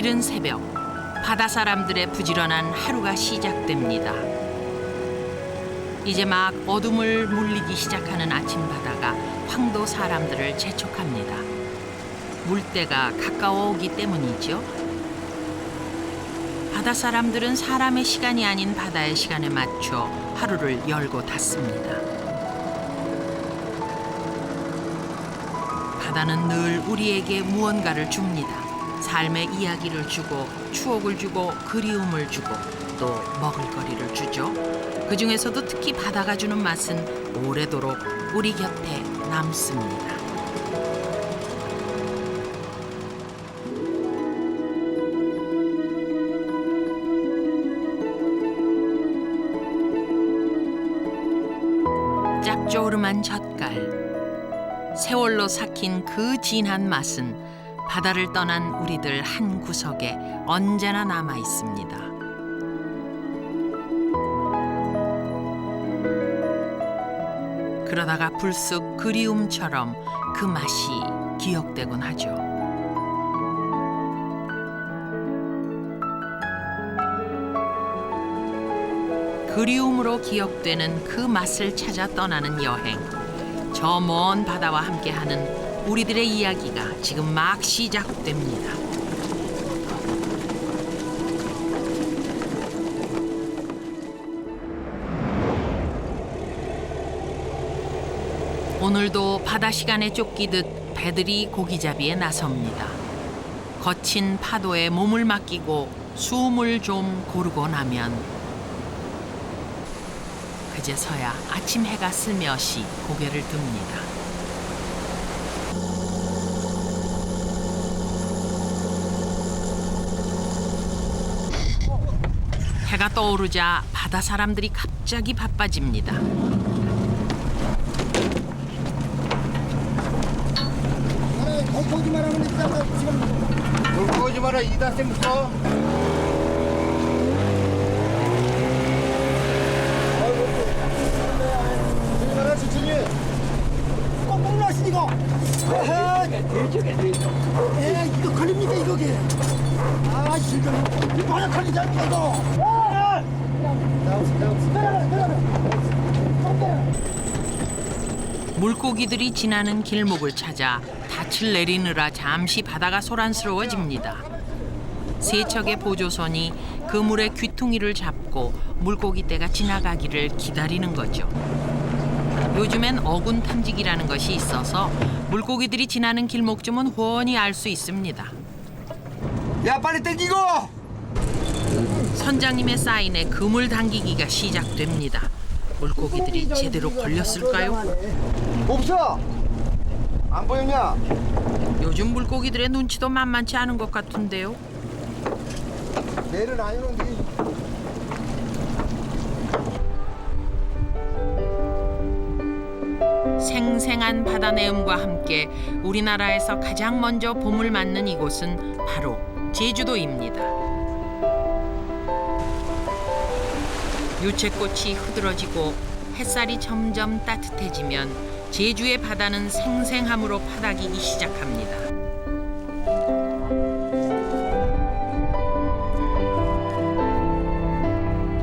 이른 새벽, 바다 사람들의 부지런한 하루가 시작됩니다. 이제 막 어둠을 물리기 시작하는 아침 바다가 황도 사람들을 재촉합니다. 물때가 가까워 오기 때문이죠. 바다 사람들은 사람의 시간이 아닌 바다의 시간에 맞춰 하루를 열고 닫습니다. 바다는 늘 우리에게 무언가를 줍니다. 삶의 이야기를 주고 추억을 주고 그리움을 주고 또 먹을거리를 주죠. 그중에서도 특히 바다가 주는 맛은 오래도록 우리 곁에 남습니다. 짭조름한 젓갈, 세월로 삭힌 그 진한 맛은 바다를 떠난 우리들 한 구석에 언제나 남아 있습니다. 그러다가 불쑥 그리움처럼 그 맛이 기억되곤 하죠. 그리움으로 기억되는 그 맛을 찾아 떠나는 여행. 저 먼 바다와 함께하는 우리들의 이야기가 지금 막 시작됩니다. 오늘도 바다 시간에 쫓기듯 배들이 고기잡이에 나섭니다. 거친 파도에 몸을 맡기고 숨을 좀 고르고 나면 그제서야 아침 해가 슬며시 고개를 듭니다. 해가 떠오르자 바다 사람들이 갑자기 바빠집니다. 거기 마라 이다쌤 묶어. 마라 천천히. 꽁꽁 나시니까. 이거 걸립니까 이거게? 아 지금 이 바다 걸리지 않니까 이거. 물고기들이 지나는 길목을 찾아 닻을 내리느라 잠시 바다가 소란스러워집니다. 세척의 보조선이 그물의 귀퉁이를 잡고 물고기 떼가 지나가기를 기다리는 거죠. 요즘엔 어군 탐지기라는 것이 있어서 물고기들이 지나는 길목쯤은 훤히 알 수 있습니다. 야 빨리 땡기고. 선장님의 사인에 그물 당기기가 시작됩니다. 물고기들이 제대로 걸렸을까요? 없어. 안 보였냐? 요즘 물고기들의 눈치도 만만치 않은 것 같은데요. 내를 안 해놓은데. 생생한 바다 내음과 함께 우리나라에서 가장 먼저 봄을 맞는 이곳은 바로 제주도입니다. 유채꽃이 흐드러지고 햇살이 점점 따뜻해지면 제주의 바다는 생생함으로 파닥이기 시작합니다.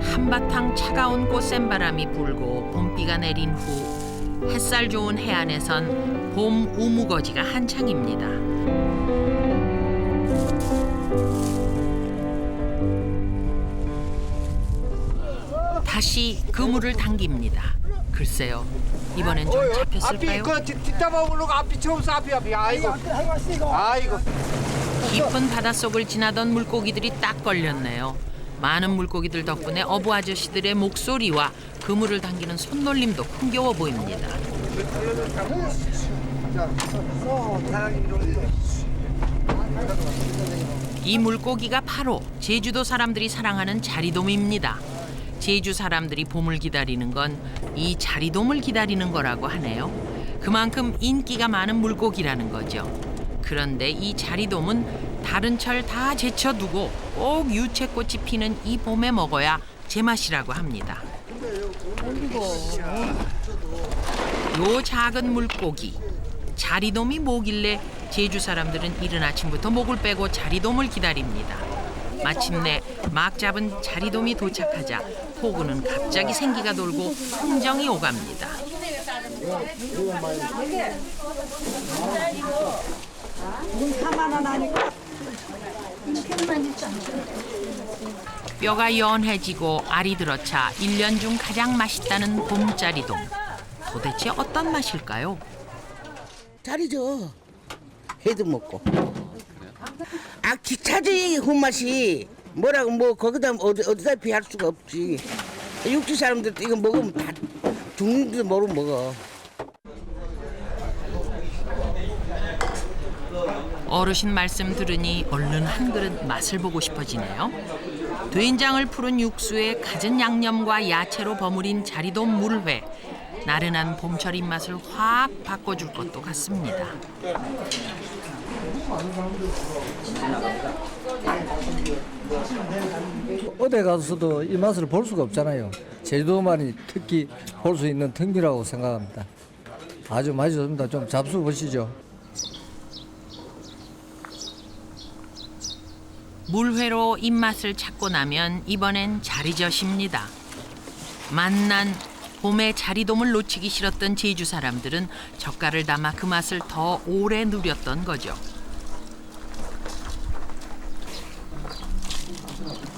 한바탕 차가운 꽃샘바람이 불고 봄비가 내린 후 햇살 좋은 해안에선 봄 우무거지가 한창입니다. 다시 그물을 당깁니다. 글쎄요, 이번엔 좀 잡혔을까요? 앞이 그 뒷담화물로 앞이 처음 앞이. 아이고. 아이고. 깊은 바닷속을 지나던 물고기들이 딱 걸렸네요. 많은 물고기들 덕분에 어부 아저씨들의 목소리와 그물을 당기는 손놀림도 흥겨워 보입니다. 이 물고기가 바로 제주도 사람들이 사랑하는 자리돔입니다. 제주 사람들이 봄을 기다리는 건 이 자리돔을 기다리는 거라고 하네요. 그만큼 인기가 많은 물고기라는 거죠. 그런데 이 자리돔은 다른 철 다 제쳐두고 꼭 유채꽃이 피는 이 봄에 먹어야 제맛이라고 합니다. 요 작은 물고기, 자리돔이 뭐길래 제주 사람들은 이른 아침부터 목을 빼고 자리돔을 기다립니다. 마침내 막 잡은 자리돔이 도착하자 포구는 갑자기 생기가 돌고 흥정이 오갑니다. 뼈가 연해지고 알이 들어차 1년 중 가장 맛있다는 봄자리돔. 도대체 어떤 맛일까요? 자리죠. 해도 먹고. 아 기차지 혼맛이 뭐라고 뭐 거기다 어디다 비할 수가 없지. 육지 사람들도 이거 먹으면 다 죽는지도 모르고 먹어. 어르신 말씀 들으니 얼른 한 그릇 맛을 보고 싶어지네요. 된장을 푸른 육수에 갖은 양념과 야채로 버무린 자리돔 물회. 나른한 봄철 입맛을 확 바꿔줄 것도 같습니다. 어디 가서도 이 맛을 볼 수가 없잖아요. 제주도만이 특히 볼 수 있는 특기라고 생각합니다. 아주 맛있습니다. 좀 잡수 보시죠. 물회로 입맛을 찾고 나면 이번엔 자리젓입니다. 만난 봄에 자리돔을 놓치기 싫었던 제주 사람들은 젓갈을 담아 그 맛을 더 오래 누렸던 거죠.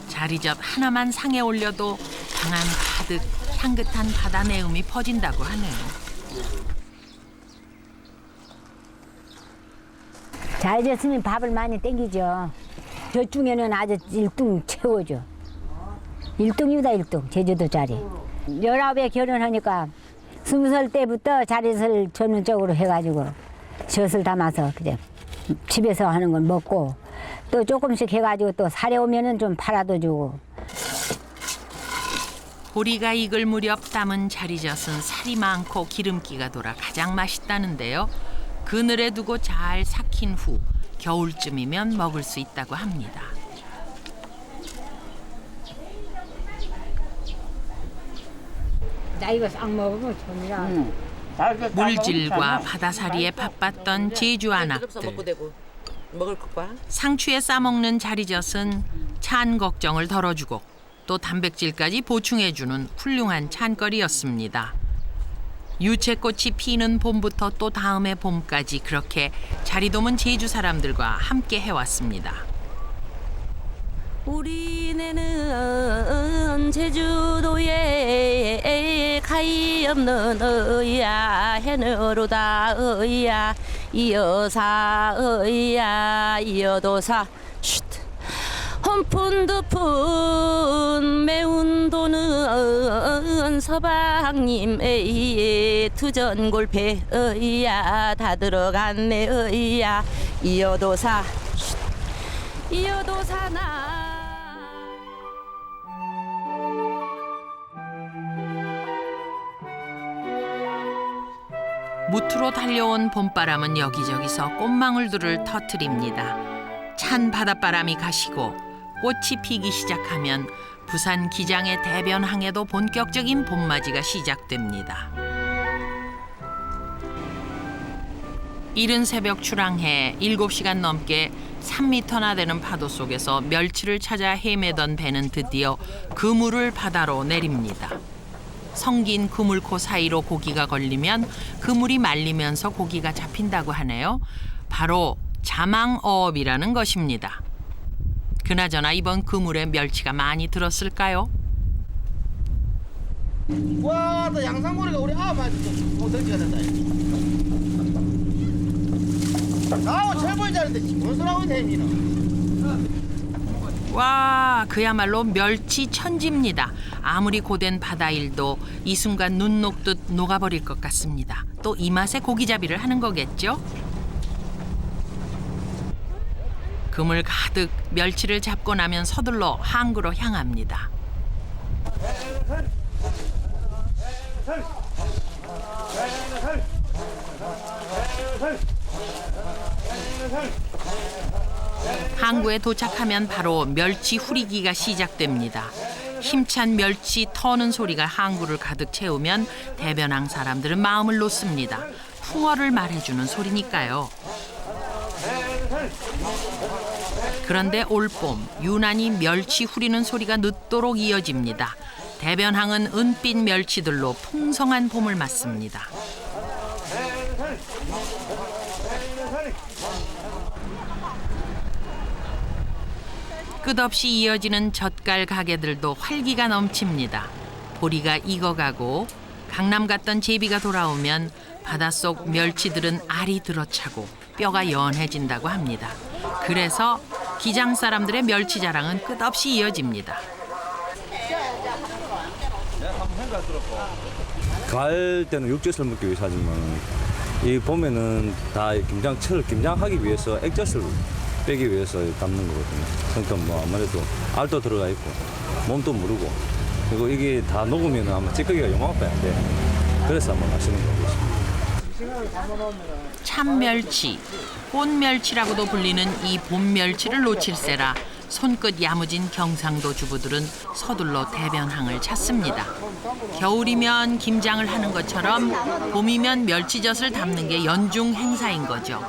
자리젓 하나만 상에 올려도 방 안 가득 향긋한 바다 내음이 퍼진다고 하네요. 자리젓으면 밥을 많이 땡기죠. 저 중에는 아주 1등 최고죠. 1등이다 1등 제주도 자리. 19에 결혼하니까 20살 때부터 자리젓을 전문적으로 해가지고 젓을 담아서 그래 집에서 하는 건 먹고 또 조금씩 해가지고 또 살에 오면은 좀 팔아도 주고. 보리가 익을 무렵 담은 자리젓은 살이 많고 기름기가 돌아 가장 맛있다는데요. 그늘에 두고 잘 삭힌 후 겨울쯤이면 먹을 수 있다고 합니다. 나 이거 싹 먹으면 좋냐. 물질과 바다살이에 바빴던 제주 아낙들. 상추에 싸먹는 자리젓은 찬 걱정을 덜어주고 또 단백질까지 보충해주는 훌륭한 찬거리였습니다. 유채꽃이 피는 봄부터 또 다음의 봄까지 그렇게 자리돔은 제주 사람들과 함께 해왔습니다. 우리네는 제주도에 가히 없는 어이야 해너로다 어이야 이여사 어이야 이여도사 쉿 혼푼두푼 매운 돈은 서방님의 투전골패 어이야 다 들어갔네 어이야 이여도사 쉿 이여도사나 무트로 달려온 봄바람은 여기저기서 꽃망울들을 터뜨립니다. 찬 바닷바람이 가시고 꽃이 피기 시작하면 부산 기장의 대변항에도 본격적인 봄맞이가 시작됩니다. 이른 새벽 출항해 7시간 넘게 3m나 되는 파도 속에서 멸치를 찾아 헤매던 배는 드디어 그물을 바다로 내립니다. 성긴 그물코 사이로 고기가 걸리면 그물이 말리면서 고기가 잡힌다고 하네요. 바로 자망어업이라는 것입니다. 그나저나 이번 그물에 멸치가 많이 들었을까요? 와, 또 양상고리가 우리 덩치가 된다. 아우, 철보이 자는데 뭔 소리 하고 있네, 니는. 와, 그야말로 멸치 천지입니다. 아무리 고된 바다일도 이 순간 눈 녹듯 녹아버릴 것 같습니다. 또 이 맛에 고기잡이를 하는 거겠죠? 그물 가득 멸치를 잡고 나면 서둘러 항구로 향합니다. 항구에 도착하면 바로 멸치 후리기가 시작됩니다. 힘찬 멸치 터는 소리가 항구를 가득 채우면 대변항 사람들은 마음을 놓습니다. 풍어를 말해주는 소리니까요. 그런데 올봄 유난히 멸치 후리는 소리가 늦도록 이어집니다. 대변항은 은빛 멸치들로 풍성한 봄을 맞습니다. 끝없이 이어지는 젓갈 가게들도 활기가 넘칩니다. 보리가 익어가고 강남 갔던 제비가 돌아오면 바닷속 멸치들은 알이 들어차고 뼈가 연해진다고 합니다. 그래서 기장 사람들의 멸치 자랑은 끝없이 이어집니다. 가을 때는 육젓을 먹기 위해서 하지만 이 봄에는 다 김장철 김장하기 위해서 액젓을 빼기 위해서 담는 거거든요. 그러니까 뭐 아무래도 알도 들어가 있고 몸도 무르고 그리고 이게 다 녹으면 아마 찌꺼기가 요만큼 안 돼. 그래서 아마 맛있는 거고. 참멸치, 꽃멸치라고도 불리는 이 봄멸치를 놓칠세라 손끝 야무진 경상도 주부들은 서둘러 대변항을 찾습니다. 겨울이면 김장을 하는 것처럼 봄이면 멸치젓을 담는 게 연중 행사인 거죠.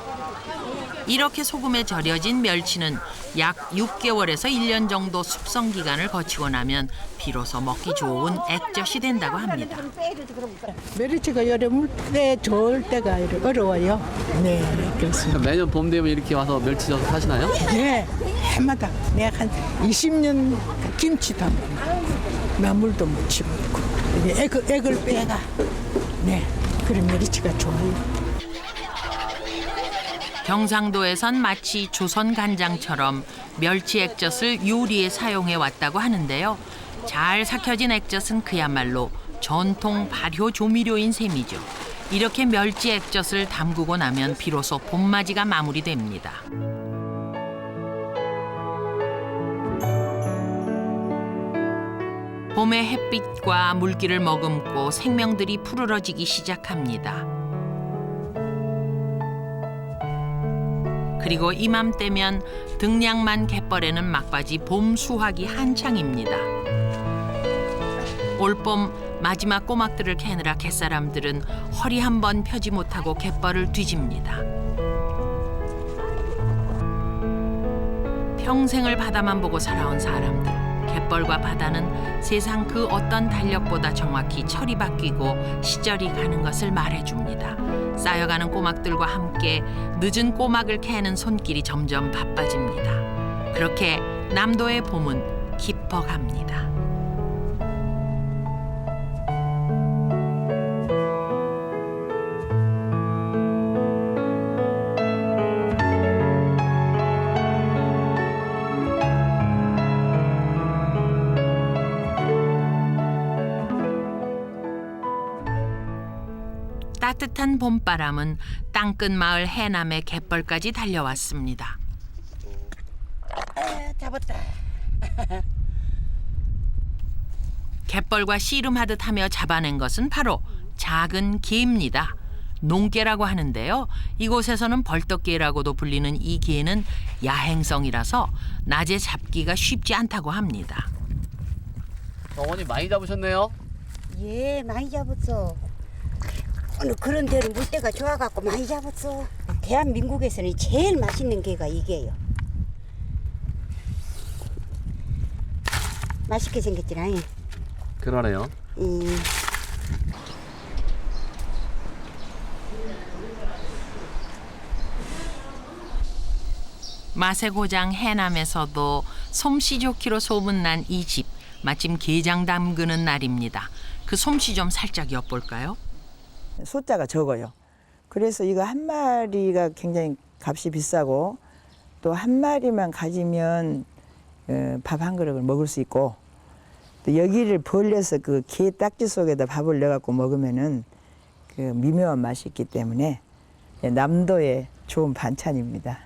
이렇게 소금에 절여진 멸치는 약 6개월에서 1년 정도 숙성 기간을 거치고 나면 비로소 먹기 좋은 액젓이 된다고 합니다. 멸치가 여름 때 좋을 때가 어려워요. 네, 그렇습니다. 매년 봄 되면 이렇게 와서 멸치젓 사시나요? 네, 해마다 내가 한 20년 김치 담고 나물도 무치고 액을 빼가. 네, 그런 멸치가 좋아요. 경상도에선 마치 조선 간장처럼 멸치 액젓을 요리에 사용해 왔다고 하는데요. 잘 삭혀진 액젓은 그야말로 전통 발효 조미료인 셈이죠. 이렇게 멸치 액젓을 담그고 나면 비로소 봄맞이가 마무리됩니다. 봄의 햇빛과 물기를 머금고 생명들이 푸르러지기 시작합니다. 그리고 이맘때면 등량만 갯벌에는 막바지 봄 수확이 한창입니다. 올봄 마지막 꼬막들을 캐느라 갯사람들은 허리 한 번 펴지 못하고 갯벌을 뒤집니다. 평생을 바다만 보고 살아온 사람들, 갯벌과 바다는 세상 그 어떤 달력보다 정확히 철이 바뀌고 시절이 가는 것을 말해줍니다. 쌓여가는 꼬막들과 함께 늦은 꼬막을 캐는 손길이 점점 바빠집니다. 그렇게 남도의 봄은 깊어갑니다. 따뜻한 봄바람은 땅끝 마을 해남의 갯벌까지 달려왔습니다. 잡았다. 갯벌과 씨름하듯 하며 잡아낸 것은 바로 작은 개입니다. 농개라고 하는데요. 이곳에서는 벌떡개라고도 불리는 이 개는 야행성이라서 낮에 잡기가 쉽지 않다고 합니다. 어머니 많이 잡으셨네요. 예, 많이 잡았어. 어느 그런 데는 물때가 좋아갖고 많이 잡았어. 대한민국에서는 제일 맛있는 게가 이게요. 맛있게 생겼지라. 그러네요. 맛의 고장 해남에서도 솜씨 좋기로 소문난 이 집. 마침 게장 담그는 날입니다. 그 솜씨 좀 살짝 엿볼까요? 소자가 적어요. 그래서 이거 한 마리가 굉장히 값이 비싸고 또 한 마리만 가지면 밥 한 그릇을 먹을 수 있고 또 여기를 벌려서 그 게 딱지 속에다 밥을 넣어갖고 먹으면은 그 미묘한 맛이 있기 때문에 남도의 좋은 반찬입니다.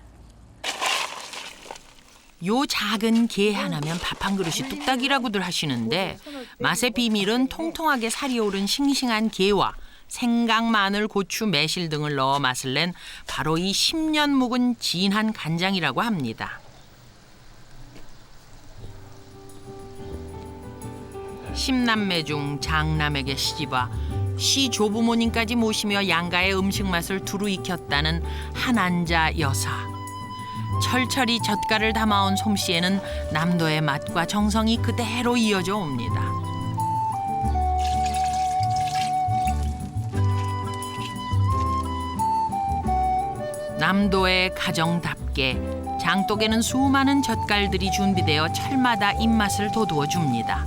요 작은 게 하나면 밥 한 그릇이 뚝딱이라고들 하시는데 맛의 비밀은 통통하게 살이 오른 싱싱한 게와 생강, 마늘, 고추, 매실 등을 넣어 맛을 낸 바로 이 10년 묵은 진한 간장이라고 합니다. 십남매 중 장남에게 시집와 시 조부모님까지 모시며 양가의 음식 맛을 두루 익혔다는 한안자 여사. 철철이 젓갈을 담아온 솜씨에는 남도의 맛과 정성이 그대로 이어져 옵니다. 남도의 가정답게 장독에는 수많은 젓갈들이 준비되어 철마다 입맛을 돋우어 줍니다.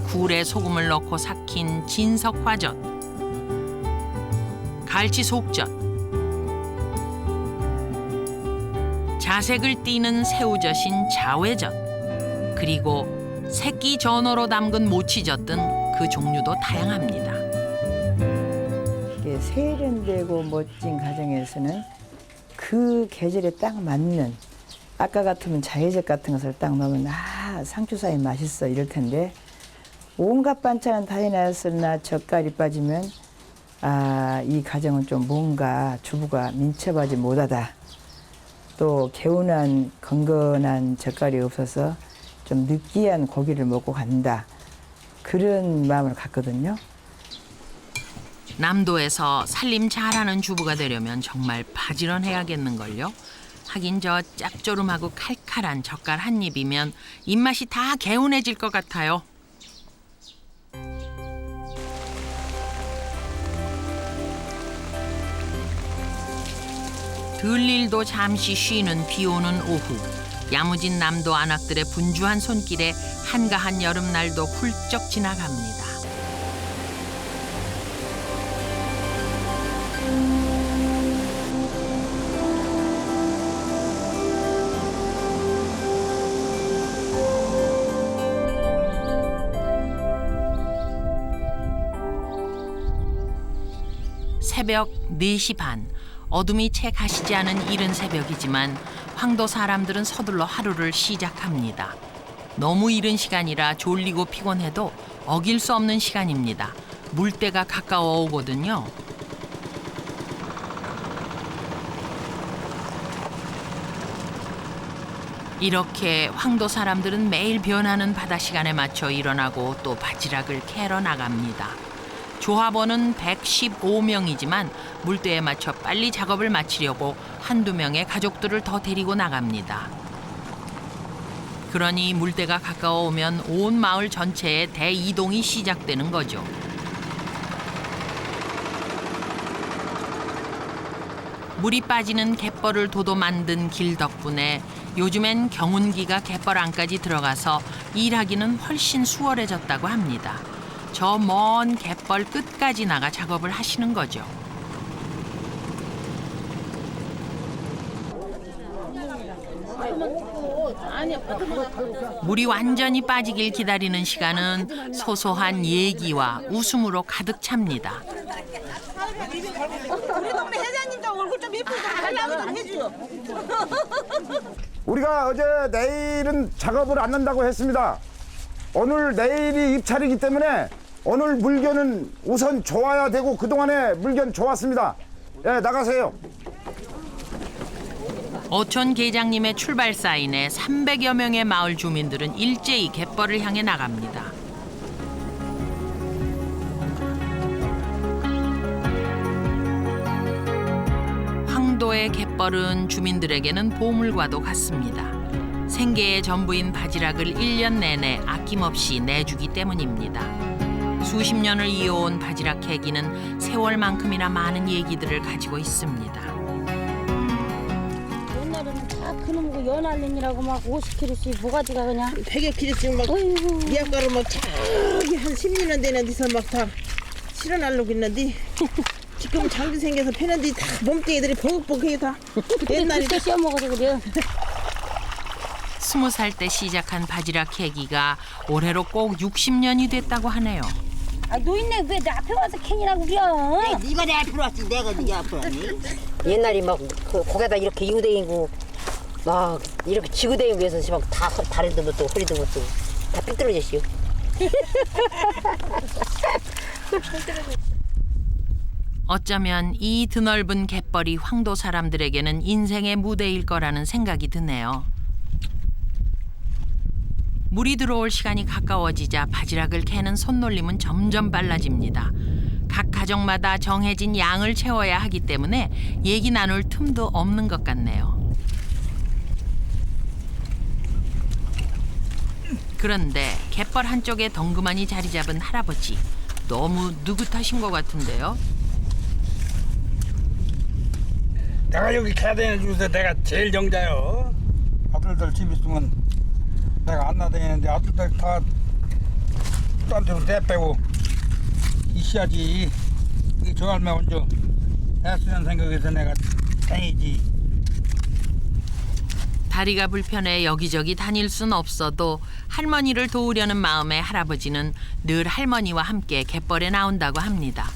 굴에 소금을 넣고 삭힌 진석화젓, 갈치 속젓, 자색을 띠는 새우젓인 자회젓, 그리고 새끼 전어로 담근 모치젓 등 그 종류도 다양합니다. 이게 세련되고 멋진 가정에서는 그 계절에 딱 맞는, 아까 같으면 자회젓 같은 것을 딱 넣으면 상추사이 맛있어 이럴 텐데, 온갖 반찬은 다 해놨으나 젓갈이 빠지면 이 가정은 좀 뭔가 주부가 민첩하지 못하다. 또 개운한 건건한 젓갈이 없어서 좀 느끼한 고기를 먹고 간다. 그런 마음을 갖거든요. 남도에서 살림 잘하는 주부가 되려면 정말 바지런해야겠는걸요. 하긴 저 짭조름하고 칼칼한 젓갈 한 입이면 입맛이 다 개운해질 것 같아요. 들일도 잠시 쉬는 비오는 오후. 야무진 남도 안악들의 분주한 손길에 한가한 여름날도 훌쩍 지나갑니다. 새벽 4시 반. 어둠이 채 가시지 않은 이른 새벽이지만 황도 사람들은 서둘러 하루를 시작합니다. 너무 이른 시간이라 졸리고 피곤해도 어길 수 없는 시간입니다. 물때가 가까워 오거든요. 이렇게 황도 사람들은 매일 변하는 바다 시간에 맞춰 일어나고 또 바지락을 캐러 나갑니다. 조합원은 115명이지만 물때에 맞춰 빨리 작업을 마치려고 한두 명의 가족들을 더 데리고 나갑니다. 그러니 물때가 가까워 오면 온 마을 전체에 대이동이 시작되는 거죠. 물이 빠지는 갯벌을 도도 만든 길 덕분에 요즘엔 경운기가 갯벌 안까지 들어가서 일하기는 훨씬 수월해졌다고 합니다. 저 먼 갯벌 끝까지 나가 작업을 하시는 거죠. 물이 완전히 빠지길 기다리는 시간은 소소한 얘기와 웃음으로 가득 찹니다. 우리 동네 회장님 좀 얼굴 좀 예쁘게 좀 해줘. 우리가 어제 내일은 작업을 안 한다고 했습니다. 오늘 내일이 입찰이기 때문에 오늘 물견은 우선 좋아야 되고 그동안에 물견 좋았습니다. 예, 나가세요. 어촌 계장님의 출발 사인에 300여 명의 마을 주민들은 일제히 갯벌을 향해 나갑니다. 황도의 갯벌은 주민들에게는 보물과도 같습니다. 생계의 전부인 바지락을 1년 내내 아낌없이 내주기 때문입니다. 수십 년을 이어온 바지락 캐기는 세월만큼이나 많은 얘기들을 가지고 있습니다. 옛날에는 다 그놈고 연알림이라고 막 50kg씩 모가지가 그냥 100여 kg씩 막 미약가루 막 저기 한 10년 되는 데서 막 다 실어날르고 있는데 지금 장비 생겨서 패는데 다 몸뚱이들이 버벅버벅해 다 옛날에 다 씌워먹어서 그래요. 20살 때 시작한 바지락 캐기가 올해로 꼭 60년이 됐다고 하네요. 아 노인네 왜 내 앞에 와서 캔이라고 그래? 네가 내 앞으로 왔지 내가 네 앞으로 왔니? 옛날에 막 그 고개다 이렇게 이고 다니고 막 이렇게 지고 다니고 해서 막 다 다리도 못 뜨고 허리도 못 뜨고 다 삐뚤어졌어요. 어쩌면 이 드넓은 갯벌이 황도 사람들에게는 인생의 무대일 거라는 생각이 드네요. 물이 들어올 시간이 가까워지자 바지락을 캐는 손놀림은 점점 빨라집니다. 각 가족 가정마다 정해진 양을 채워야 하기 때문에 얘기 나눌 틈도 없는 것 같네요. 그런데 갯벌 한쪽에 덩그마니 자리 잡은 할아버지. 너무 느긋하신 것 같은데요. 내가 여기 개대에 주서 내가 제일 정자요. 아들들 집 있으면 내가 안 나다니는데 아들들 다 딴데로 내빼고 있어야지. 이 저할매 먼저 애쓰는 생각에서 내가 다니지. 다리가 불편해 여기저기 다닐 순 없어도 할머니를 도우려는 마음에 할아버지는 늘 할머니와 함께 갯벌에 나온다고 합니다.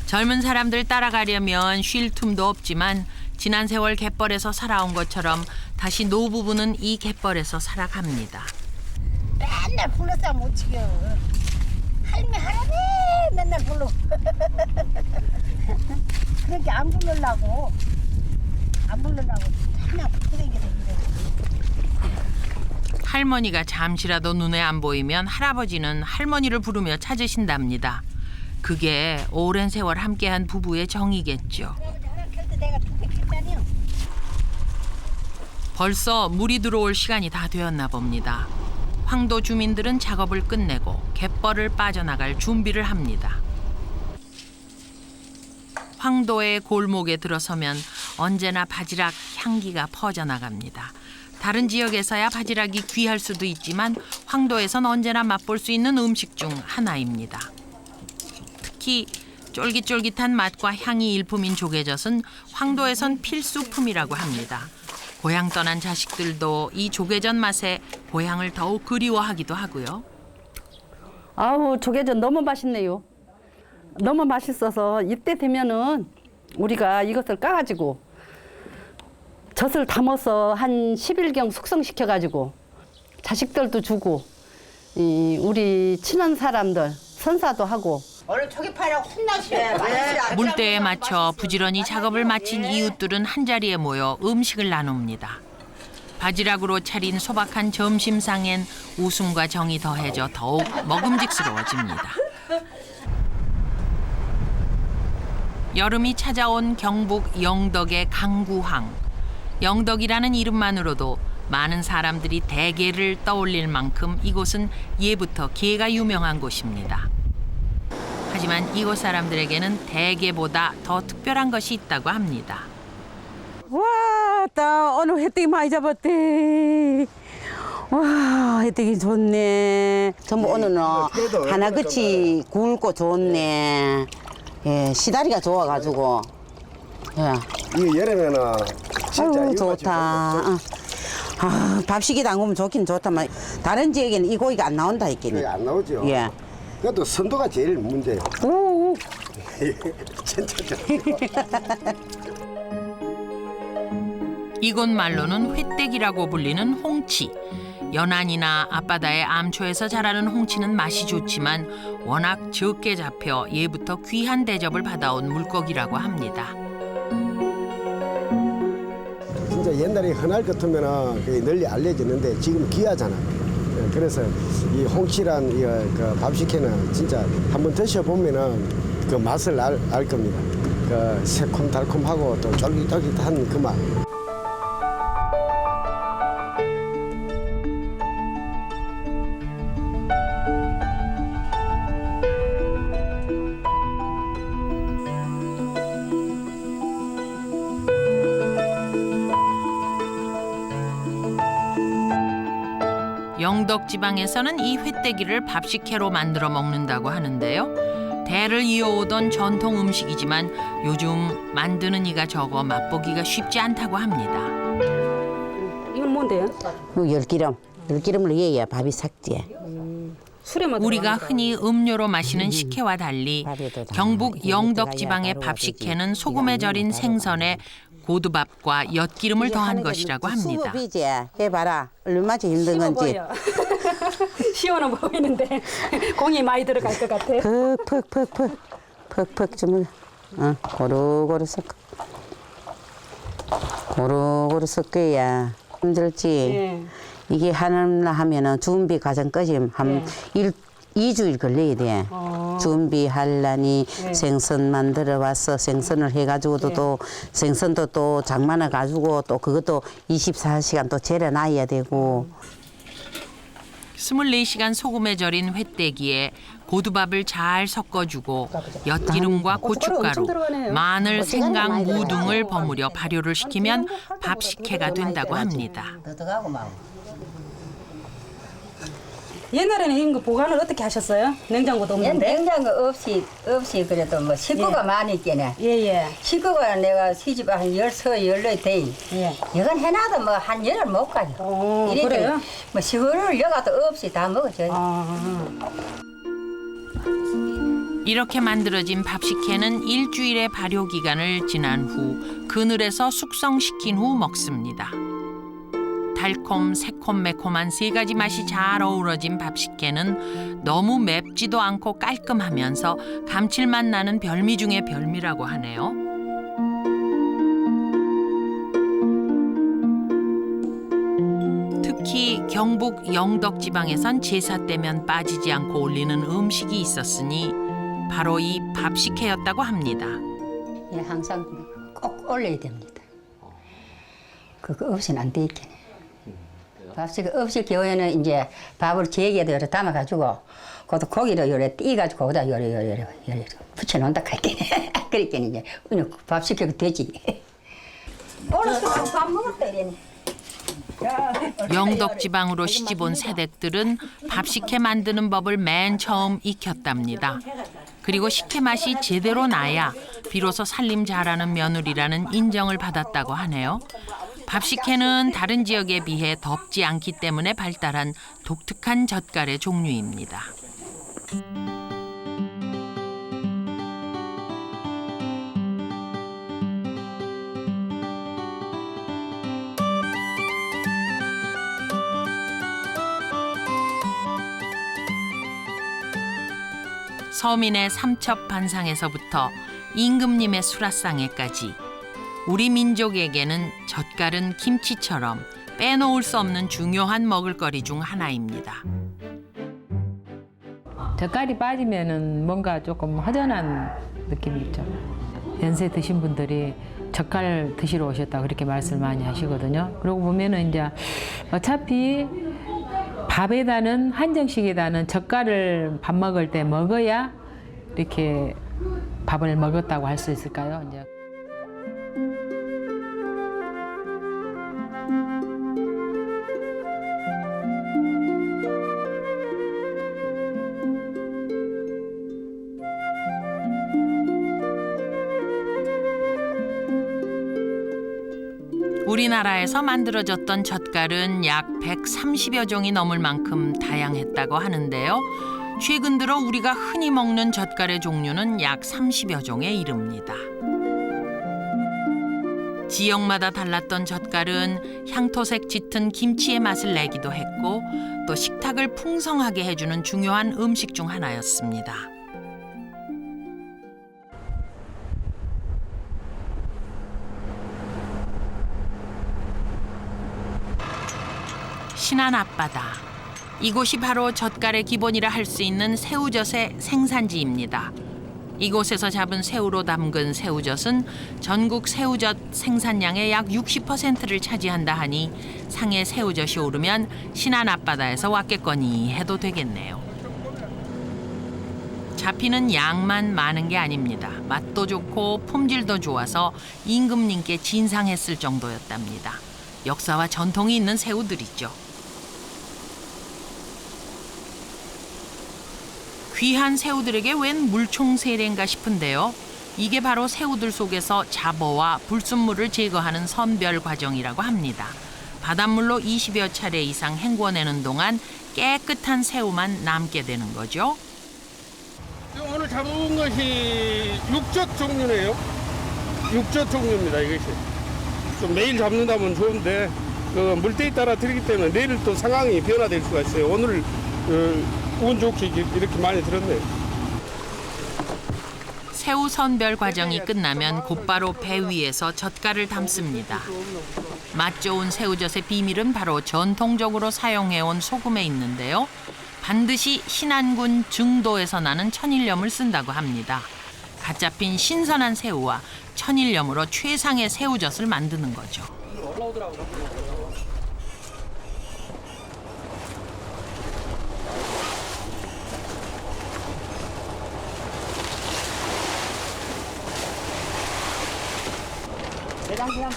젊은 사람들 따라가려면 쉴 틈도 없지만 지난 세월 갯벌에서 살아온 것처럼 다시 노부부는 이 갯벌에서 살아갑니다. 맨날 불렀다 못 지겨. 할매 하라네 맨날 불러. 그렇게 안 부르려고 하나 붙어 다니게. 할머니가 잠시라도 눈에 안 보이면 할아버지는 할머니를 부르며 찾으신답니다. 그게 오랜 세월 함께한 부부의 정이겠죠. 벌써 물이 들어올 시간이 다 되었나 봅니다. 황도 주민들은 작업을 끝내고 갯벌을 빠져나갈 준비를 합니다. 황도의 골목에 들어서면 언제나 바지락 향기가 퍼져나갑니다. 다른 지역에서야 바지락이 귀할 수도 있지만 황도에선 언제나 맛볼 수 있는 음식 중 하나입니다. 특히 쫄깃쫄깃한 맛과 향이 일품인 조개젓은 황도에선 필수품이라고 합니다. 고향 떠난 자식들도 이 조개젓 맛에 고향을 더욱 그리워하기도 하고요. 아우 조개젓 너무 맛있네요. 너무 맛있어서 이때 되면은 우리가 이것을 까가지고 젖을 담아서 한 10일경 숙성시켜가지고 자식들도 주고 우리 친한 사람들 선사도 하고. 오늘 조개파라고 혼나시네. 물때에 맞춰 부지런히 작업을 마친 이웃들은 한자리에 모여 음식을 나눕니다. 바지락으로 차린 소박한 점심상엔 웃음과 정이 더해져 더욱 먹음직스러워집니다. 여름이 찾아온 경북 영덕의 강구항. 영덕이라는 이름만으로도 많은 사람들이 대게를 떠올릴 만큼 이곳은 예부터 게가 유명한 곳입니다. 하지만 이곳 사람들에게는 대게보다 더 특별한 것이 있다고 합니다. 와, 나 오늘 혜택이 많이 잡았대. 와, 혜택이 좋네. 전부 오늘은 하나같이 굵고 좋네. 예, 시다리가 좋아가지고. 예. 이 여름에는 진짜 아유, 좋다. 아, 밥식이 담그면 좋긴 좋다만 다른 지역에는 이 고기가 안 나온다 했겠네. 안 나오죠. 예. 그래도 선도가 제일 문제예요. 오. 진짜. 이곳 말로는 회떼기라고 불리는 홍치. 연안이나 앞바다의 암초에서 자라는 홍치는 맛이 좋지만 워낙 적게 잡혀 예부터 귀한 대접을 받아온 물고기라고 합니다. 진짜 옛날에 흔할 것 같으면 널리 알려졌는데 지금 귀하잖아. 그래서 이 홍치란 그 밥식회는 진짜 한번 드셔보면은 그 맛을 알 겁니다. 그 새콤달콤하고 또 쫄깃쫄깃한 그 맛. 영덕 지방에서는 이 회떼기를 밥식회로 만들어 먹는다고 하는데요. 대를 이어오던 전통 음식이지만 요즘 만드는 이가 적어 맛보기가 쉽지 않다고 합니다. 이건 뭔데요? 열기름. 열기름을 넣어야 밥이 삭지. 우리가 흔히 음료로 마시는 식혜와 달리 경북 영덕 지방의 밥식혜는 소금에 절인 생선에 고두밥과 엿기름을 더한 것이라고 합니다. 수급이지. 해봐라. 얼마나 힘든 건지. 시원해 보이는데 공이 많이 들어갈 것 같아. 퍽퍽 주물. 고루고루 섞어. 고루고루 섞어야 힘들지. 네. 이게 하나 하면은 준비 과정까지 한 2주일 걸려야 돼. 준비하려니 생선 만들어 와서 생선을 해가지고도 또 생선도 또 장만해 가지고 또 그것도 24시간 또 절여놔야 되고. 24시간 소금에 절인 회떼기에 고두밥을 잘 섞어주고 엿기름과 고춧가루, 마늘, 생강, 무 등을 버무려 발효를 시키면 밥식혜가 된다고 합니다. 옛날에는 이런 거 보관을 어떻게 하셨어요? 냉장고도 없는데? 냉장고 없이 그래도 뭐 식구가 많이 있겠네. 예예. 식구가 내가 시집 한 14 돼. 예. 이건 해놔도 뭐 한 열흘 못 가요. 이렇게 그래요? 뭐 시골을 여가도 없이 다 먹어줘요. 이렇게 만들어진 밥식혜는 일주일의 발효 기간을 지난 후 그늘에서 숙성시킨 후 먹습니다. 달콤, 새콤, 매콤한 세 가지 맛이 잘 어우러진 밥식혜는 너무 맵지도 않고 깔끔하면서 감칠맛 나는 별미 중의 별미라고 하네요. 특히 경북 영덕 지방에선 제사 때면 빠지지 않고 올리는 음식이 있었으니 바로 이 밥식혜였다고 합니다. 예, 항상 꼭 올려야 됩니다. 그거 없이는 안 되겠네. 밥식 없이 교회는 이제 밥을 제기에다 요래 담아가지고 그것도 고기를 요래 띄가지고 거기다 요래 붙여놓는다 할게네. 그러니까 이제 밥 시켜도 되지. 오늘 밥 먹었다 이래네. 영덕 지방으로 시집온 새댁들은 밥식혜 만드는 법을 맨 처음 익혔답니다. 그리고 식혜 맛이 제대로 나야 비로소 살림 잘하는 며느리라는 인정을 받았다고 하네요. 밥식혜는 다른 지역에 비해 덥지 않기 때문에 발달한 독특한 젓갈의 종류입니다. 서민의 삼첩반상에서부터 임금님의 수라상에까지 우리 민족에게는 젓갈은 김치처럼 빼놓을 수 없는 중요한 먹을거리 중 하나입니다. 젓갈이 빠지면은 뭔가 조금 허전한 느낌이 있죠. 연세 드신 분들이 젓갈 드시러 오셨다 그렇게 말씀을 많이 하시거든요. 그러고 보면은 이제 어차피 밥에다는 한정식에다는 젓갈을 밥 먹을 때 먹어야 이렇게 밥을 먹었다고 할 수 있을까요? 이제. 우리나라에서 만들어졌던 젓갈은 약 130여 종이 넘을 만큼 다양했다고 하는데요. 최근 들어 우리가 흔히 먹는 젓갈의 종류는 약 30여 종에 이릅니다. 지역마다 달랐던 젓갈은 향토색 짙은 김치의 맛을 내기도 했고 또 식탁을 풍성하게 해주는 중요한 음식 중 하나였습니다. 신안 앞바다. 이곳이 바로 젓갈의 기본이라 할 수 있는 새우젓의 생산지입니다. 이곳에서 잡은 새우로 담근 새우젓은 전국 새우젓 생산량의 약 60%를 차지한다 하니 상해 새우젓이 오르면 신안 앞바다에서 왔겠거니 해도 되겠네요. 잡히는 양만 많은 게 아닙니다. 맛도 좋고 품질도 좋아서 임금님께 진상했을 정도였답니다. 역사와 전통이 있는 새우들이죠. 귀한 새우들에게 웬 물총세례인가 싶은데요. 이게 바로 새우들 속에서 잡어와 불순물을 제거하는 선별 과정이라고 합니다. 바닷물로 20여 차례 이상 헹궈내는 동안 깨끗한 새우만 남게 되는 거죠. 오늘 잡은 것이 육젓 종류네요. 육젓 종류입니다, 이것이. 좀 매일 잡는다면 좋은데 그 물때에 따라 틀리기 때문에 내일 또 상황이 변화될 수가 있어요. 오늘 운 좋게 이렇게 많이 들었네요. 새우 선별 과정이 끝나면 곧바로 배 위에서 젓갈을 담습니다. 맛 좋은 새우젓의 비밀은 바로 전통적으로 사용해온 소금에 있는데요. 반드시 신안군 증도에서 나는 천일염을 쓴다고 합니다. 갓 잡힌 신선한 새우와 천일염으로 최상의 새우젓을 만드는 거죠.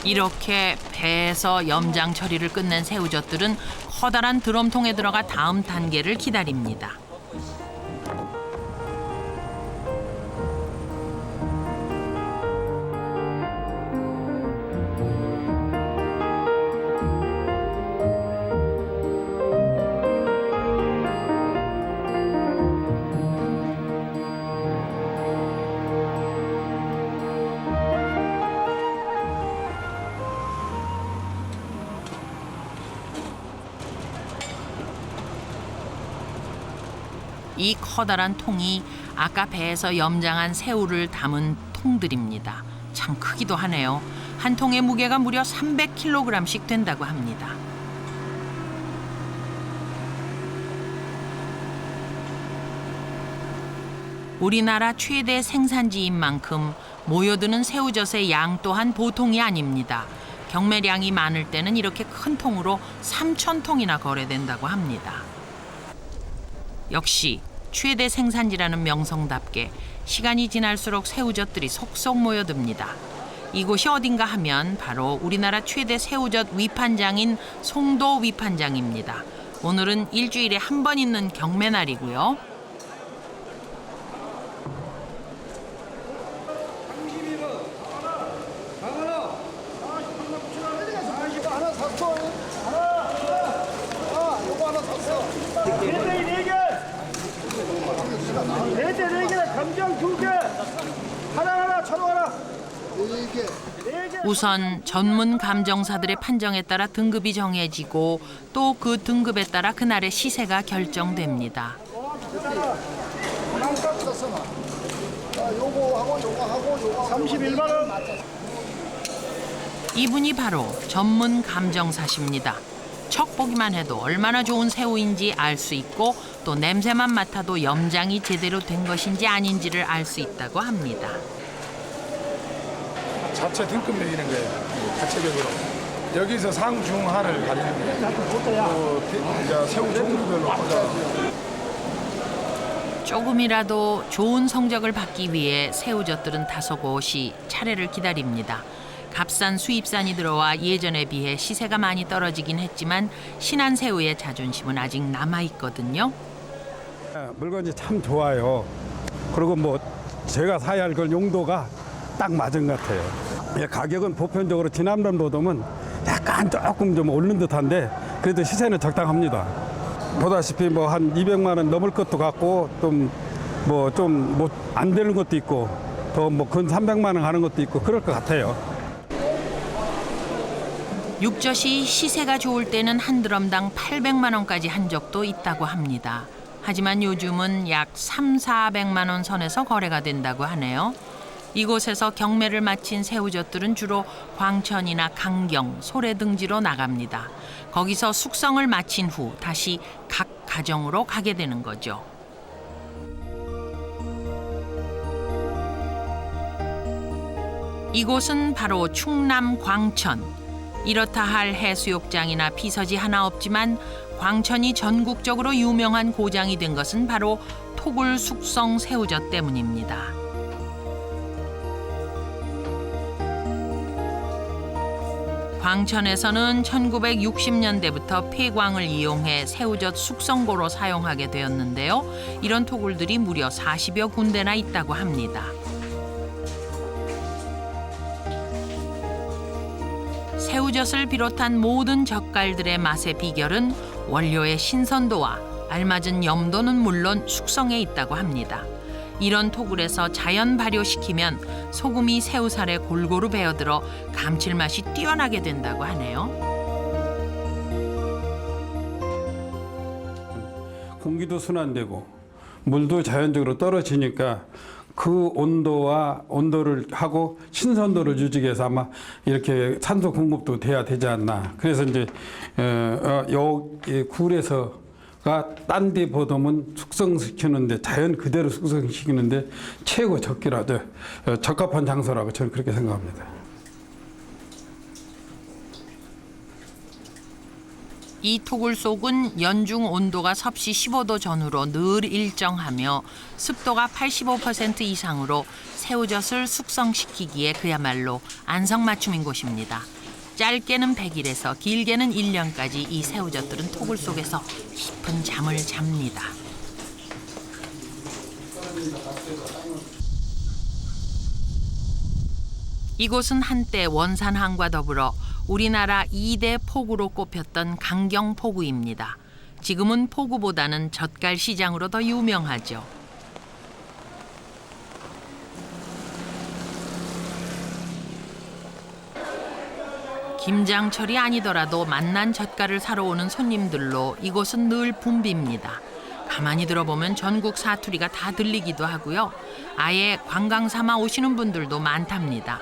이렇게 배에서 염장 처리를 끝낸 새우젓들은 커다란 드럼통에 들어가 다음 단계를 기다립니다. 이 커다란 통이 아까 배에서 염장한 새우를 담은 통들입니다. 참 크기도 하네요. 한 통의 무게가 무려 300kg씩 된다고 합니다. 우리나라 최대 생산지인 만큼 모여드는 새우젓의 양 또한 보통이 아닙니다. 경매량이 많을 때는 이렇게 큰 통으로 3,000통이나 거래된다고 합니다. 역시 최대 생산지라는 명성답게 시간이 지날수록 새우젓들이 속속 모여듭니다. 이곳이 어딘가 하면 바로 우리나라 최대 새우젓 위판장인 송도 위판장입니다. 오늘은 일주일에 한 번 있는 경매날이고요. 우선 전문 감정사들의 판정에 따라 등급이 정해지고 또 그 등급에 따라 그날의 시세가 결정됩니다. 이분이 바로 전문 감정사십니다. 척 보기만 해도 얼마나 좋은 새우인지 알 수 있고 또 냄새만 맡아도 염장이 제대로 된 것인지 아닌지를 알 수 있다고 합니다. 자체 등급 매기는 거예요. 자체적으로. 여기서 상중하를 가리는 거예요. 이제 새우 종류별로 꽂아. 조금이라도 좋은 성적을 받기 위해 새우젓들은 다소곳이 차례를 기다립니다. 값싼 수입산이 들어와 예전에 비해 시세가 많이 떨어지긴 했지만 신안 새우의 자존심은 아직 남아있거든요. 물건이 참 좋아요. 그리고 뭐 제가 사야 할 그 용도가 딱 맞은 것 같아요. 가격은 보편적으로 지난번보다는 약간 조금 좀 오른 듯한데 그래도 시세는 적당합니다. 보다시피 뭐 한 200만 원 넘을 것도 같고 좀 안 되는 것도 있고 더 뭐 근 300만 원 가는 것도 있고 그럴 것 같아요. 육젓이 시세가 좋을 때는 한 드럼당 800만 원까지 한 적도 있다고 합니다. 하지만 요즘은 약 300~400만 원 선에서 거래가 된다고 하네요. 이곳에서 경매를 마친 새우젓들은 주로 광천이나 강경, 소래 등지로 나갑니다. 거기서 숙성을 마친 후 다시 각 가정으로 가게 되는 거죠. 이곳은 바로 충남 광천. 이렇다 할 해수욕장이나 피서지 하나 없지만 광천이 전국적으로 유명한 고장이 된 것은 바로 토굴 숙성 새우젓 때문입니다. 광천에서는 1960년대부터 폐광을 이용해 새우젓 숙성고로 사용하게 되었는데요. 이런 토굴들이 무려 40여 군데나 있다고 합니다. 새우젓을 비롯한 모든 젓갈들의 맛의 비결은 원료의 신선도와 알맞은 염도는 물론 숙성에 있다고 합니다. 이런 토굴에서 자연 발효시키면 소금이 새우살에 골고루 배어들어 감칠맛이 뛰어나게 된다고 하네요. 공기도 순환되고 물도 자연적으로 떨어지니까 그 온도를 하고 신선도를 유지해서 해서 아마 이렇게 산소 공급도 돼야 되지 않나. 그래서 이제 요 굴에서 딴 데 보다는 숙성시키는데 자연 그대로 숙성시키는데 최고 적합한 장소라고 저는 그렇게 생각합니다. 이 토굴 속은 연중 온도가 섭씨 15도 전후로 늘 일정하며 습도가 85% 이상으로 새우젓을 숙성시키기에 그야말로 안성맞춤인 곳입니다. 짧게는 100일에서 길게는 1년까지 이 새우젓들은 토굴 속에서 깊은 잠을 잡니다. 이곳은 한때 원산항과 더불어 우리나라 2대 포구로 꼽혔던 강경포구입니다. 지금은 포구보다는 젓갈 시장으로 더 유명하죠. 김장철이 아니더라도 맛난 젓갈을 사러 오는 손님들로 이곳은 늘 붐빕니다. 가만히 들어보면 전국 사투리가 다 들리기도 하고요. 아예 관광 삼아 오시는 분들도 많답니다.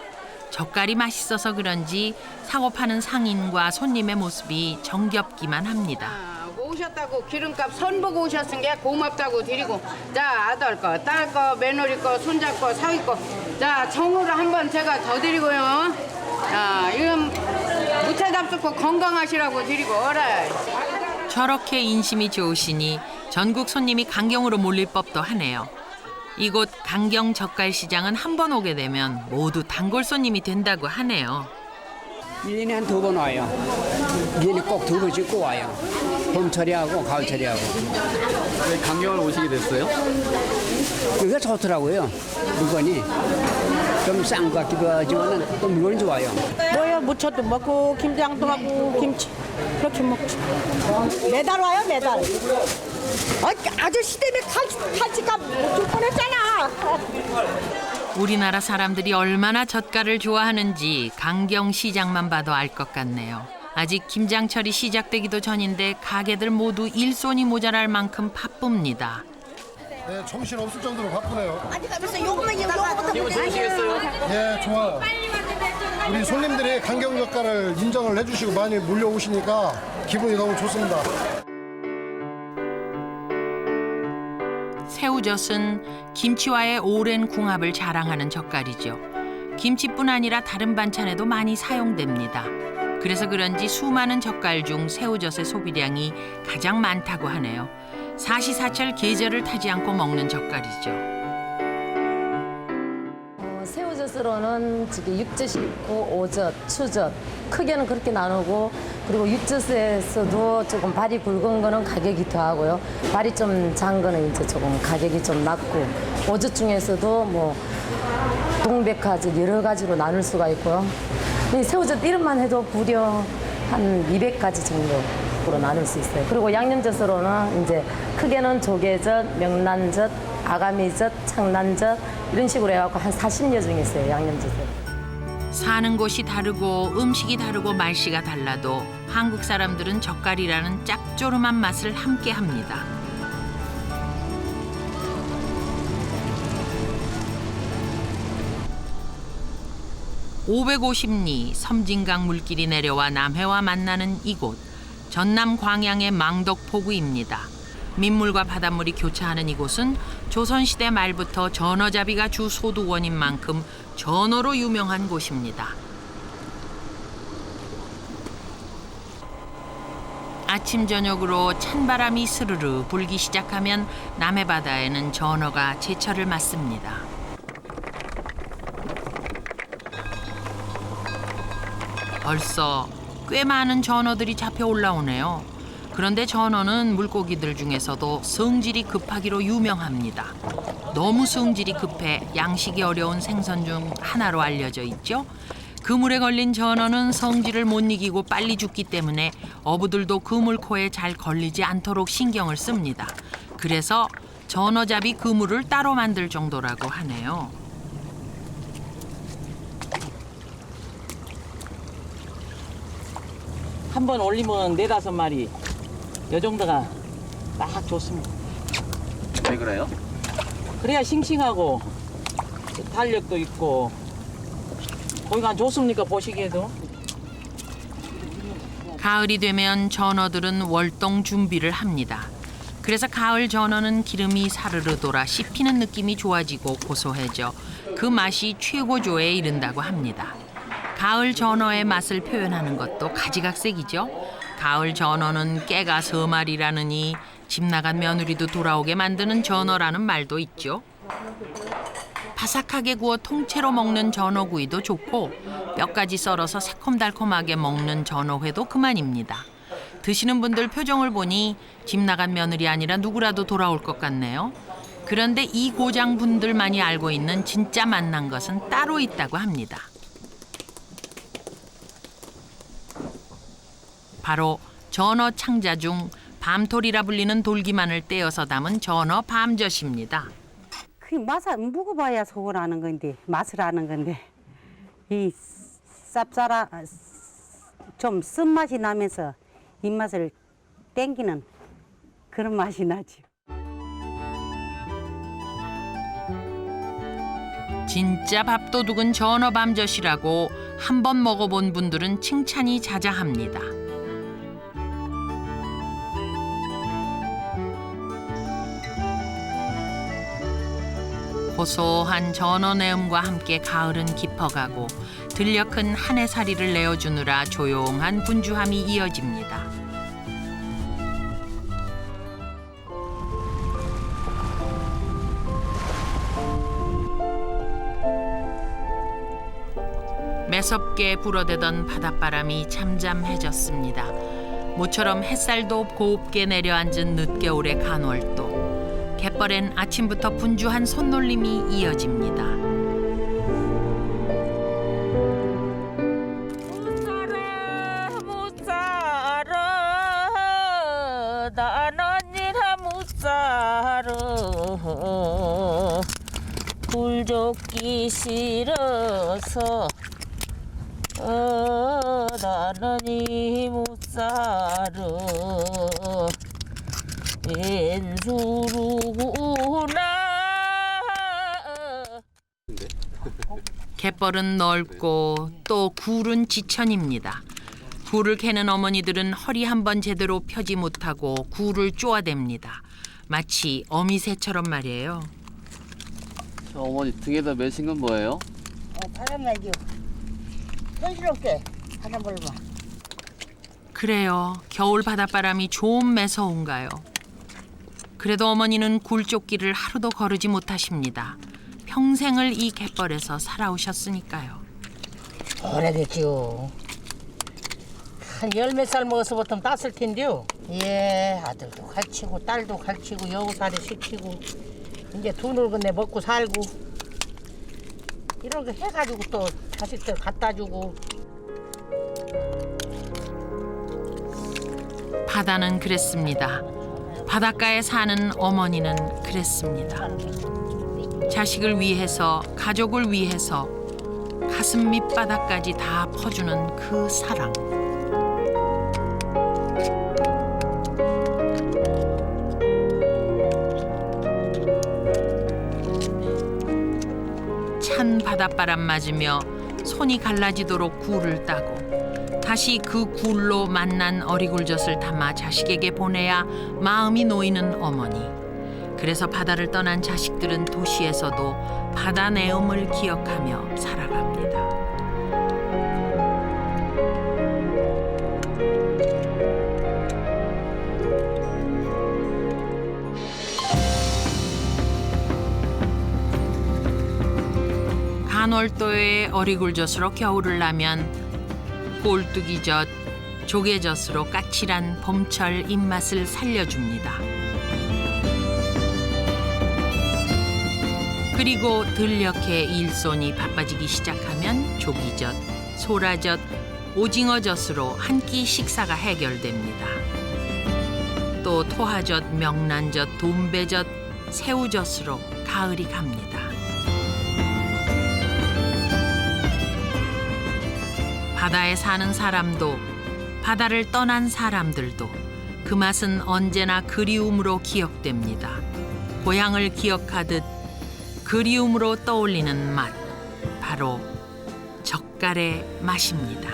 젓갈이 맛있어서 그런지 사고 파는 상인과 손님의 모습이 정겹기만 합니다. 오셨다고 기름값 선보고 오셨은 게 고맙다고 드리고, 자, 아들 거, 딸 거, 며느리 거, 손자 거, 사위 거, 자, 정으로 한번 제가 더 드리고요. 자, 이건 무태 잡수고 건강하시라고 드리고, 어라. 저렇게 인심이 좋으시니 전국 손님이 강경으로 몰릴 법도 하네요. 이곳 강경 젓갈시장은 한 번 오게 되면 모두 단골 손님이 된다고 하네요. 1년에 한 2번 와요. 1년에 꼭 2번씩 꼭 와요. 봄철이하고 가을철이하고. 왜 강경을 오시게 됐어요? 그게 좋더라고요. 물건이 좀 싼 것 같기도 하지만 또 물건이 좋아요. 뭐요? 무쳐도 먹고 김장도 하고 김치 그렇게 먹죠. 매달 와요, 매달. 아저씨 때문에 칼치값 줄 뻔했잖아. 우리나라 사람들이 얼마나 젓갈을 좋아하는지 강경시장만 봐도 알 것 같네요. 아직 김장철이 시작되기도 전인데 가게들 모두 일손이 모자랄 만큼 바쁩니다. 네, 정신 없을 정도로 바쁘네요. 아니 가면서 요거부터 기분 좋으시겠어요? 네, 좋아요. 우리 손님들이 강경 젓갈을 인정을 해주시고 많이 몰려오시니까 기분이 너무 좋습니다. 새우젓은 김치와의 오랜 궁합을 자랑하는 젓갈이죠. 김치뿐 아니라 다른 반찬에도 많이 사용됩니다. 그래서 그런지 수많은 젓갈 중 새우젓의 소비량이 가장 많다고 하네요. 사시사철 계절을 타지 않고 먹는 젓갈이죠. 새우젓으로는 지금 육젓이 있고 오젓, 추젓 크게는 그렇게 나누고, 그리고 육젓에서도 조금 발이 굵은 거는 가격이 더하고요. 발이 좀 작은 거는 이제 조금 가격이 좀 낮고, 오젓 중에서도 뭐 동백화젓 여러 가지로 나눌 수가 있고요. 이 새우젓 이름만 해도 무려 한 200가지 정도로 나눌 수 있어요. 그리고 양념젓으로는 이제 크게는 조개젓, 명란젓, 아가미젓, 창란젓 이런 식으로 해갖고 한 40여 종 있어요, 양념젓은. 사는 곳이 다르고 음식이 다르고 말씨가 달라도 한국 사람들은 젓갈이라는 짭조름한 맛을 함께 합니다. (550리) 섬진강 물길이 내려와 남해와 만나는 이곳, 전남 광양의 망덕포구입니다. 민물과 바닷물이 교차하는 이곳은 조선시대 말부터 전어잡이가 주 소득원인 만큼 전어로 유명한 곳입니다. 아침 저녁으로 찬바람이 스르르 불기 시작하면 남해 바다에는 전어가 제철을 맞습니다. 벌써 꽤 많은 전어들이 잡혀 올라오네요. 그런데 전어는 물고기들 중에서도 성질이 급하기로 유명합니다. 너무 성질이 급해 양식이 어려운 생선 중 하나로 알려져 있죠. 그물에 걸린 전어는 성질을 못 이기고 빨리 죽기 때문에 어부들도 그물코에 잘 걸리지 않도록 신경을 씁니다. 그래서 전어잡이 그물을 따로 만들 정도라고 하네요. 한 번 올리면 4-5마리 이 정도가 딱 좋습니다. 왜 그래요? 그래야 싱싱하고 탄력도 있고 거기가 좋습니까, 보시기에도. 가을이 되면 전어들은 월동 준비를 합니다. 그래서 가을 전어는 기름이 사르르 돌아 씹히는 느낌이 좋아지고 고소해져 그 맛이 최고조에 이른다고 합니다. 가을 전어의 맛을 표현하는 것도 가지각색이죠. 가을 전어는 깨가 서말이라느니 집 나간 며느리도 돌아오게 만드는 전어라는 말도 있죠. 바삭하게 구워 통째로 먹는 전어구이도 좋고 뼈까지 썰어서 새콤달콤하게 먹는 전어회도 그만입니다. 드시는 분들 표정을 보니 집 나간 며느리 아니라 누구라도 돌아올 것 같네요. 그런데 이 고장분들만이 알고 있는 진짜 맛난 것은 따로 있다고 합니다. 바로 전어 창자 중 밤톨이라 불리는 돌기만을 떼어서 담은 전어 밤젓입니다. 그 맛을 먹어봐야 속을 아는 건데 맛을 아는 건데 이 쌉싸라 좀 쓴맛이 나면서 입맛을 땡기는 그런 맛이 나죠. 진짜 밥도둑은 전어 밤젓이라고 한 번 먹어본 분들은 칭찬이 자자합니다. 고소한 전어 내음과 함께 가을은 깊어가고 들려 큰 한 해살이를 내어주느라 조용한 분주함이 이어집니다. 매섭게 불어대던 바닷바람이 잠잠해졌습니다. 모처럼 햇살도 곱게 내려앉은 늦겨울의 간월도. 갯벌엔 아침부터 분주한 손놀림이 이어집니다. 나는 이라 못 살아 불좋기 싫어서 나는 이 못 살아 왼수루구나. 갯벌은 넓고 또 굴은 지천입니다. 굴을 캐는 어머니들은 허리 한번 제대로 펴지 못하고 굴을 쪼아댑니다. 마치 어미새처럼 말이에요. 저 어머니 등에다 매신 건 뭐예요? 바람 날죠. 현스럽게 바람 불면. 그래요. 겨울 바닷바람이 좀 매서운가요? 그래도 어머니는 굴조끼를 하루도 거르지 못하십니다. 평생을 이 갯벌에서 살아오셨으니까요. 오래됐지요. 한 열 몇 살 먹어서부터 땄을 텐데요. 예, 아들도 갈치고 딸도 갈치고 여우살이 시키고 이제 돈을 건네 먹고 살고 이런 거 해가지고 또 자식들 갖다 주고. 바다는 그랬습니다. 바닷가에 사는 어머니는 그랬습니다. 자식을 위해서, 가족을 위해서 가슴 밑바닥까지 다 퍼주는 그 사랑. 찬 바닷바람 맞으며 손이 갈라지도록 굴을 따고 다시 그 굴로 만난 어리굴젓을 담아 자식에게 보내야 마음이 놓이는 어머니. 그래서 바다를 떠난 자식들은 도시에서도 바다 내음을 기억하며 살아갑니다. 간월도의 어리굴젓으로 겨울을 나면 꼴뚜기젓, 조개젓으로 까칠한 봄철 입맛을 살려줍니다. 그리고 들녘에 일손이 바빠지기 시작하면 조기젓, 소라젓, 오징어젓으로 한 끼 식사가 해결됩니다. 또 토하젓, 명란젓, 돈배젓, 새우젓으로 가을이 갑니다. 바다에 사는 사람도 바다를 떠난 사람들도 그 맛은 언제나 그리움으로 기억됩니다. 고향을 기억하듯 그리움으로 떠올리는 맛, 바로 젓갈의 맛입니다.